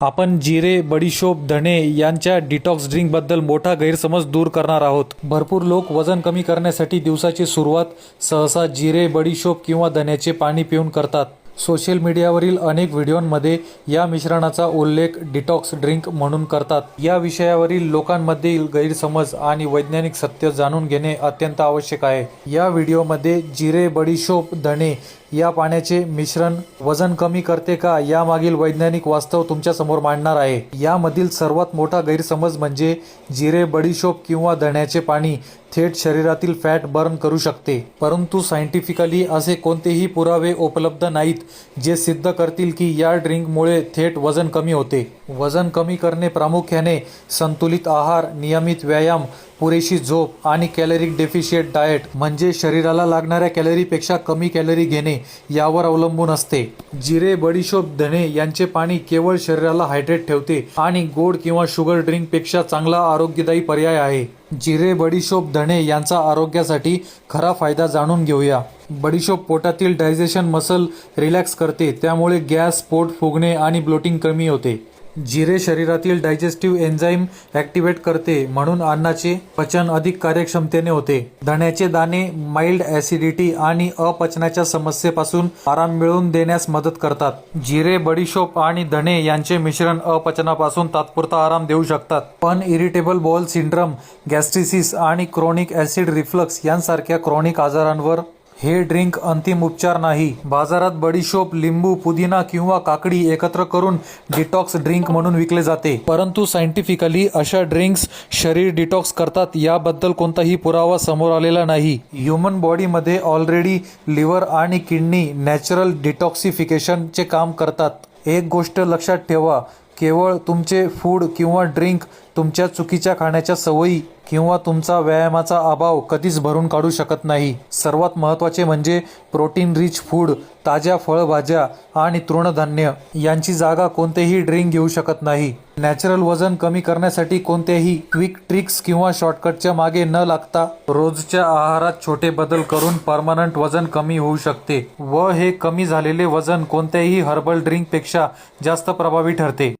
आपण जिरे, बडीशोप, धणे यांच्या डिटॉक्स ड्रिंकबद्दल मोठा गैरसमज दूर करणार आहोत. भरपूर लोक वजन कमी करण्यासाठी दिवसाची सुरुवात सहसा जिरे, बडीशोप किंवा धण्याचे पाणी पिऊन करतात. सोशल मीडियावरील अनेक व्हिडिओंमध्ये या मिश्रणाचा उल्लेख डिटॉक्स ड्रिंक म्हणून करतात. या विषयावरील लोकांमधील गैरसमज आणि वैज्ञानिक सत्य जाणून घेणे अत्यंत आवश्यक आहे. या व्हिडिओमध्ये जिरे, बडीशोप, धणे या पाण्याचे मिश्रण वजन कमी करते का यामागील वैज्ञानिक वास्तव तुमच्या समोर मांडणार आहे. यामधील सर्वात मोठा गैरसमज म्हणजे जिरे, बडीशोप किंवा धण्याचे पाणी थेट शरीरातील फॅट बर्न करू शकते. परंतु सायंटिफिकली असे कोणतेही पुरावे उपलब्ध नाहीत जे सिद्ध करतील की या ड्रिंकमुळे थेट वजन कमी होते. वजन कमी करणे प्रामुख्याने संतुलित आहार, नियमित व्यायाम, पुरेशी झोप आणि कॅलरीक डेफिशिएंट डाएट म्हणजे शरीराला लागणाऱ्या कॅलरीपेक्षा कमी कॅलरी घेणे यावर अवलंबून असते. जिरे, बडीशोप, धणे यांचे पाणी केवळ शरीराला हायड्रेट ठेवते आणि गोड किंवा शुगर ड्रिंकपेक्षा चांगला आरोग्यदायी पर्याय आहे. जिरे, बडीशोप, धणे यांचा आरोग्यासाठी खरा फायदा जाणून घेऊया. बडीशोप पोटातील डायजेशन मसल रिलॅक्स करते, त्यामुळे गॅस, पोट फुगणे आणि ब्लोटिंग कमी होते. जिरे शरीरातील डायजेस्टिव्ह एन्झाईम ॲक्टिवेट करते, म्हणून अन्नाचे पचन अधिक कार्यक्षमतेने होते. धण्याचे दाणे माइल्ड ॲसिडिटी आणि अपचनाच्या समस्येपासून आराम मिळवून देण्यास मदत करतात. जिरे, बडीशोप आणि धणे यांचे मिश्रण अपचनापासून तात्पुरता आराम देऊ शकतात, पण इरिटेबल बाउल सिंड्रम, गॅस्ट्रिसिस आणि क्रोनिक ॲसिड रिफ्लक्स यांसारख्या क्रोनिक आजारांवर हे ड्रिंक अंतिम उपचार नाही. बाजारात बडीशोप, लिंबू, पुदिना किंवा काकडी एकत्र करून डिटॉक्स ड्रिंक म्हणून विकले जाते, परंतु सायंटिफिकली अशा ड्रिंक्स शरीर डिटॉक्स करतात याबद्दल कोणताही पुरावा समोर आलेला नाही. ह्यूमन बॉडीमध्ये ऑलरेडी लिव्हर आणि किडनी नॅचरल डिटॉक्सिफिकेशनचे काम करतात. एक गोष्ट लक्षात ठेवा, केवळ तुमचे फूड किंवा ड्रिंक तुमच्या चुकीच्या खाण्याच्या सवयी किंवा तुमचा व्यायामाचा अभाव कधीच भरून काढू शकत नाही. सर्वात महत्त्वाचे म्हणजे प्रोटीन रिच फूड, ताज्या फळभाज्या आणि तृणधान्य यांची जागा कोणतेही ड्रिंक घेऊ शकत नाही. नॅचरल वजन कमी करण्यासाठी कोणत्याही क्विक ट्रिक्स किंवा शॉर्टकटच्या मागे न लागता रोजच्या आहारात छोटे बदल करून परमनंट वजन कमी होऊ शकते व हे कमी झालेले वजन कोणत्याही हर्बल ड्रिंकपेक्षा जास्त प्रभावी ठरते.